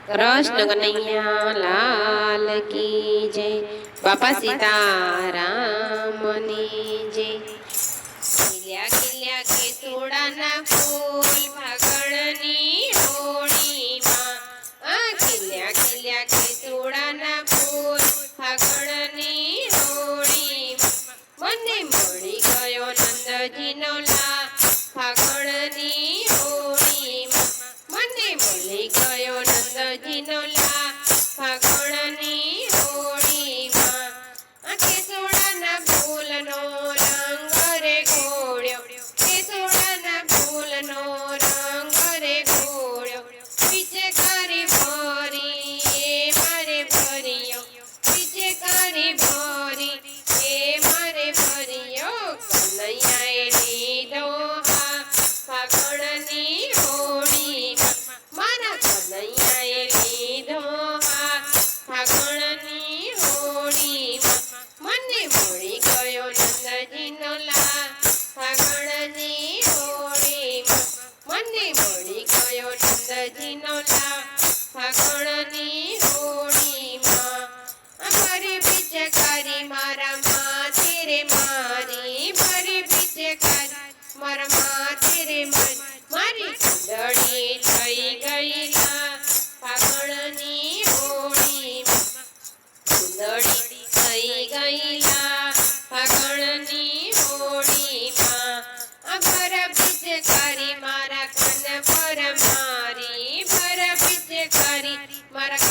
कृष्ण कन्हैया लाल की जय। बापा सीतारामनी जय। खिल्या खिल्या के सोडाना फूल फागणनी होळीમાં खिल्या खिल्या के सोडाना फूल फागणनी होळीમાં મને મળી ગયો નંદજીનો લાલ ફાગણની હોળીમાં મને મળી ગયો નંદજીનો લાલ ફાગણની હોળીમાં કેસુડાના ફૂલનો રંગ રે ઘોળ્યો કેસુડાના ફૂલનો રંગ રે ઘોળ્યો પિચકારી ભરી એ મારે ભર્યો પિચકારી ભરી એ મારે ભર્યો કનૈયાએ લીધો હા ફાગણની હોળીમાં મારા કનૈયાએ લીધો હા ફાગણની હોળીમાં મને મળી ગયો નંદજીનો લાલ ફાગણની હોળીમાં મને મળી ગયો નંદજીનો લાલ ફાગણની હોળીમાં ભરી પિચકારી મારા માથે રે મારી ભરી પિચકારી મારા માથે રે મારી કુંડળી થઈ ગયેલા ફાગણની હોળીમાં કુંડળી થઈ ગયેલા ફાગણની હોળીમાં ભર પિચકારી મારા કન પર મારી ભર પિચકારી મારા